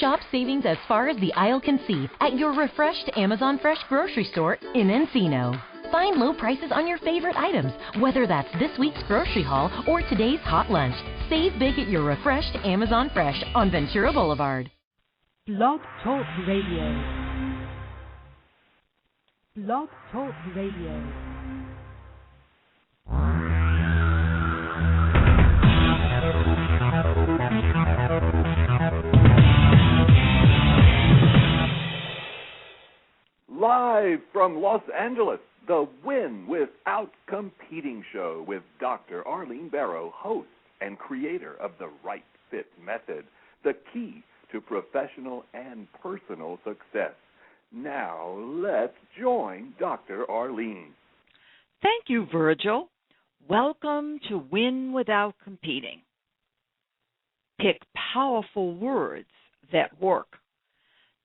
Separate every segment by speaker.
Speaker 1: Shop savings as far as the aisle can see at your refreshed Amazon Fresh grocery store in Encino. Find low prices on your favorite items, whether that's this week's grocery haul or today's hot lunch. Save big at your refreshed Amazon Fresh on Ventura Boulevard.
Speaker 2: Blog Talk Radio. Blog Talk Radio.
Speaker 3: Live from Los Angeles, the Win Without Competing show with Dr. Arlene Barrow, host and creator of the Right Fit Method, the key to professional and personal success. Now, let's join Dr. Arlene.
Speaker 4: Thank you, Virgil. Welcome to Win Without Competing. Pick powerful words that work.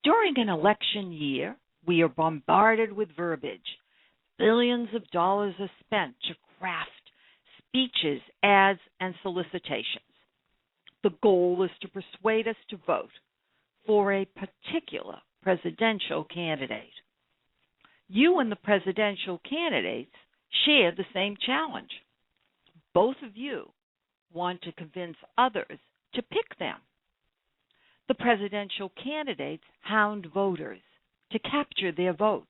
Speaker 4: During an election year, we are bombarded with verbiage. Billions of dollars are spent to craft speeches, ads, and solicitations. The goal is to persuade us to vote for a particular presidential candidate. You and the presidential candidates share the same challenge. Both of you want to convince others to pick them. The presidential candidates hound voters to capture their votes.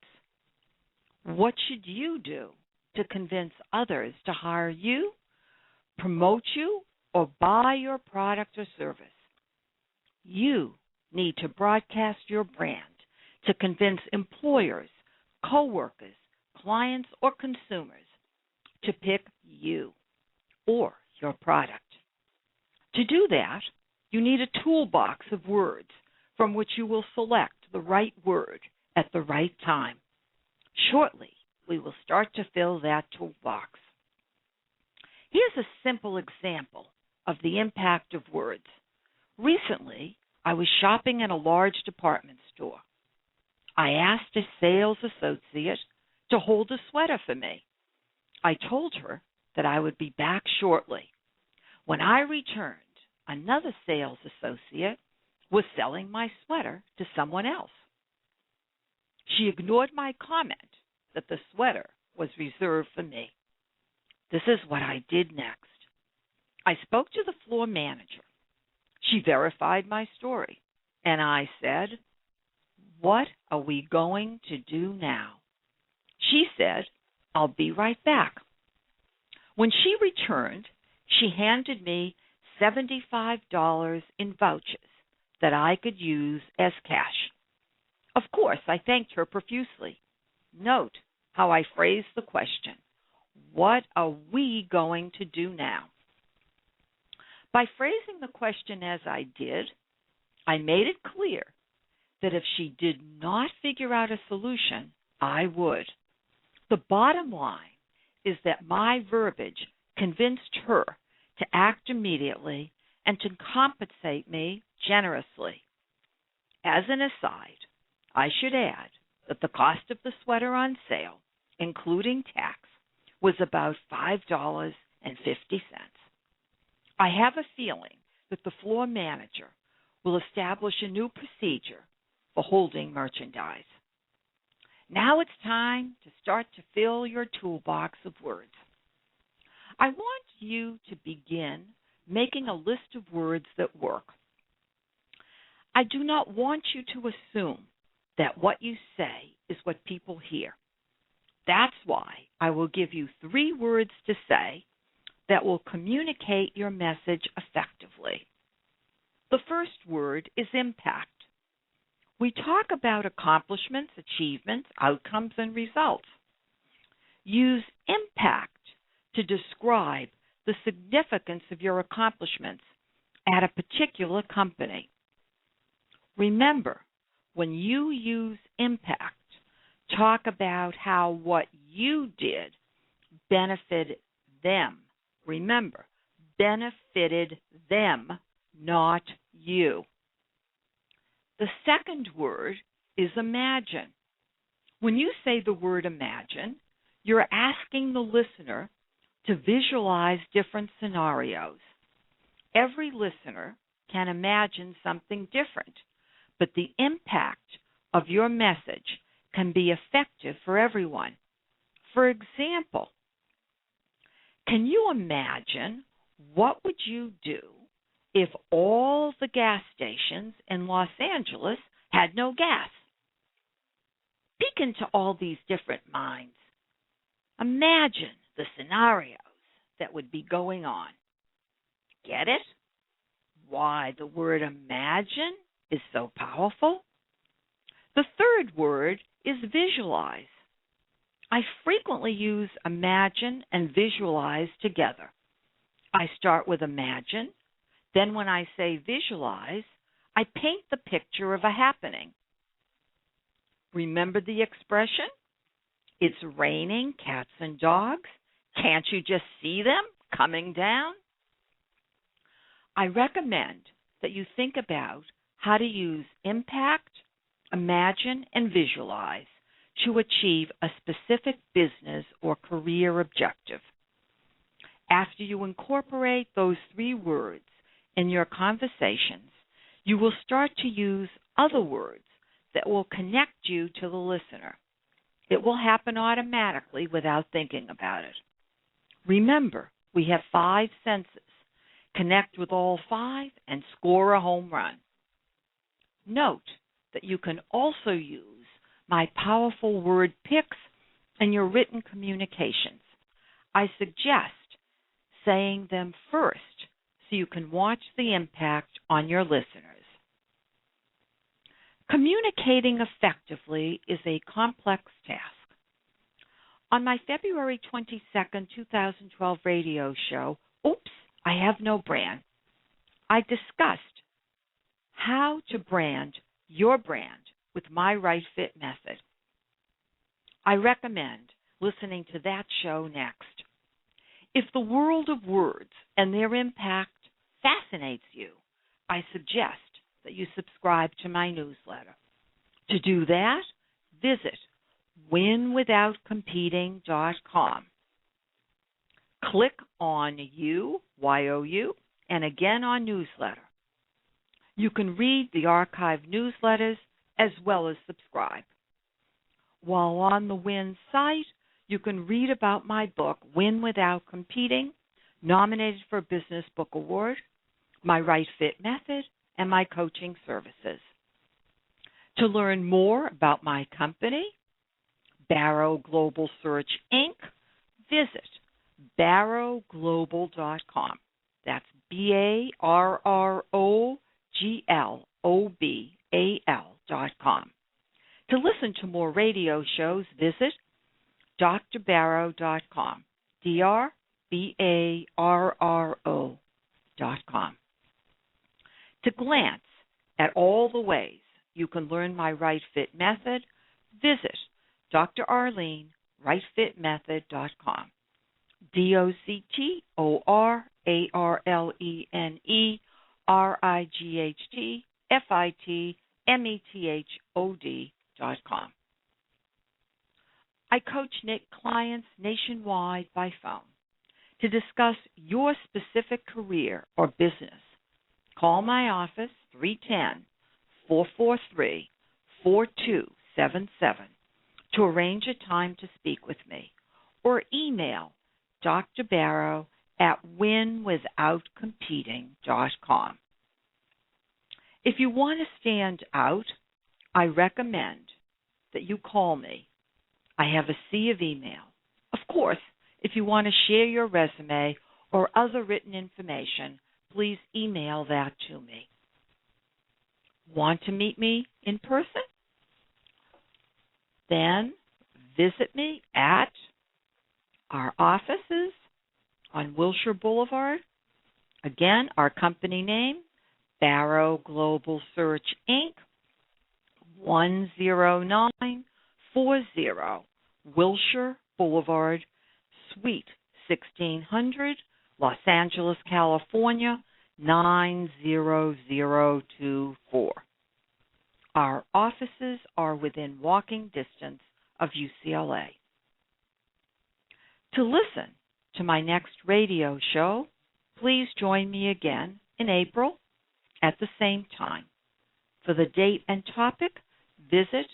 Speaker 4: What should you do to convince others to hire you, promote you, or buy your product or service? You need to broadcast your brand to convince employers, coworkers, clients, or consumers to pick you or your product. To do that, you need a toolbox of words from which you will select the right word at the right time. Shortly, we will start to fill that toolbox. Here's a simple example of the impact of words. Recently, I was shopping in a large department store. I asked a sales associate to hold a sweater for me. I told her that I would be back shortly. When I returned, another sales associate was selling my sweater to someone else. She ignored my comment that the sweater was reserved for me. This is what I did next. I spoke to the floor manager. She verified my story, and I said, "What are we going to do now?" She said, "I'll be right back." When she returned, she handed me $75 in vouchers that I could use as cash. Of course, I thanked her profusely. Note how I phrased the question, what are we going to do now? By phrasing the question as I did, I made it clear that if she did not figure out a solution, I would. The bottom line is that my verbiage convinced her to act immediately and to compensate me generously. As an aside, I should add that the cost of the sweater on sale, including tax, was about $5.50. I have a feeling that the floor manager will establish a new procedure for holding merchandise. Now it's time to start to fill your toolbox of words. I want you to begin making a list of words that work. I do not want you to assume that what you say is what people hear. That's why I will give you 3 words to say that will communicate your message effectively. The first word is impact. We talk about accomplishments, achievements, outcomes, and results. Use impact to describe the significance of your accomplishments at a particular company. Remember, when you use impact, talk about how what you did benefited them. Remember, benefited them, not you. The second word is imagine. When you say the word imagine, you're asking the listener to visualize different scenarios. Every listener can imagine something different, but the impact of your message can be effective for everyone. For example, can you imagine what would you do if all the gas stations in Los Angeles had no gas? Peek into all these different minds. Imagine the scenarios that would be going on. Get it? Why the word imagine is so powerful? The third word is visualize. I frequently use imagine and visualize together. I start with imagine, then when I say visualize, I paint the picture of a happening. Remember the expression? It's raining cats and dogs. Can't you just see them coming down? I recommend that you think about how to use impact, imagine, and visualize to achieve a specific business or career objective. After you incorporate those three words in your conversations, you will start to use other words that will connect you to the listener. It will happen automatically without thinking about it. Remember, we have 5 senses. Connect with all 5 and score a home run. Note that you can also use my powerful word picks in your written communications. I suggest saying them first so you can watch the impact on your listeners. Communicating effectively is a complex task. On my February 22nd, 2012 radio show, Oops, I Have No Brand, I discussed how to brand your brand with my Right Fit method. I recommend listening to that show next. If the world of words and their impact fascinates you, I suggest that you subscribe to my newsletter. To do that, visit winwithoutcompeting.com. Click on YOU, and again on newsletter. You can read the archived newsletters as well as subscribe. While on the WIN site, you can read about my book, Win Without Competing, nominated for a Business Book Award, my Right Fit method, and my coaching services. To learn more about my company, Barrow Global Search, Inc., visit barrowglobal.com. That's BARROGLOBAL.com. To listen to more radio shows, visit drbarrow.com. drbarro.com. To glance at all the ways you can learn my Right Fit method, visit Dr. Arlene, rightfitmethod.com. DoctorArleneRightfitmethod.com. I coach clients nationwide by phone to discuss your specific career or business. Call my office 310-443-4277 to arrange a time to speak with me, or email Dr. Barrow at winwithoutcompeting.com. If you want to stand out, I recommend that you call me. I have a sea of email. Of course, if you want to share your resume or other written information, please email that to me. Want to meet me in person? Then visit me at our offices on Wilshire Boulevard. Again, our company name, Barrow Global Search, Inc., 10940 Wilshire Boulevard, Suite 1600, Los Angeles, California, 90024. Our offices are within walking distance of UCLA. To listen to my next radio show, please join me again in April at the same time. For the date and topic, visit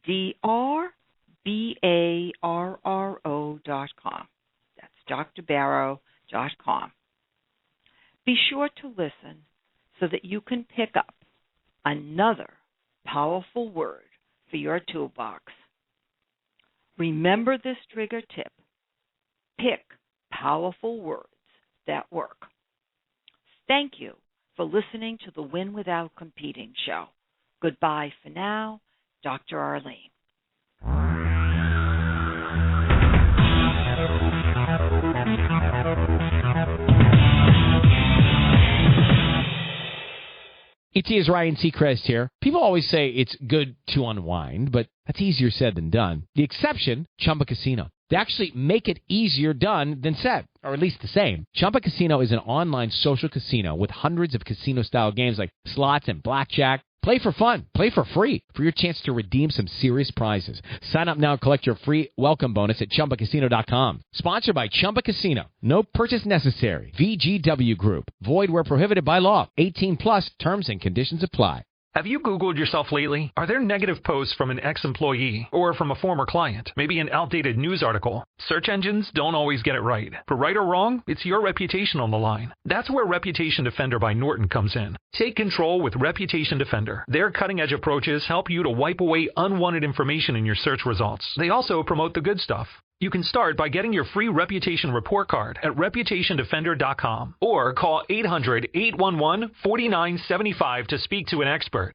Speaker 4: drbarro.com. That's drbarro.com. Be sure to listen so that you can pick up another powerful word for your toolbox. Remember this trigger tip. Pick powerful words that work. Thank you for listening to the Win Without Competing show. Goodbye for now, Dr. Arlene.
Speaker 5: ET is Ryan Seacrest here. People always say it's good to unwind, but that's easier said than done. The exception, Chumba Casino. They actually make it easier done than said, or at least the same. Chumba Casino is an online social casino with hundreds of casino-style games like slots and blackjack. Play for fun. Play for free for your chance to redeem some serious prizes. Sign up now and collect your free welcome bonus at ChumbaCasino.com. Sponsored by Chumba Casino. No purchase necessary. VGW Group. Void where prohibited by law. 18 plus. Terms and conditions apply.
Speaker 6: Have you Googled yourself lately? Are there negative posts from an ex-employee or from a former client? Maybe an outdated news article? Search engines don't always get it right. For right or wrong, it's your reputation on the line. That's where Reputation Defender by Norton comes in. Take control with Reputation Defender. Their cutting-edge approaches help you to wipe away unwanted information in your search results. They also promote the good stuff. You can start by getting your free reputation report card at reputationdefender.com or call 800-811-4975 to speak to an expert.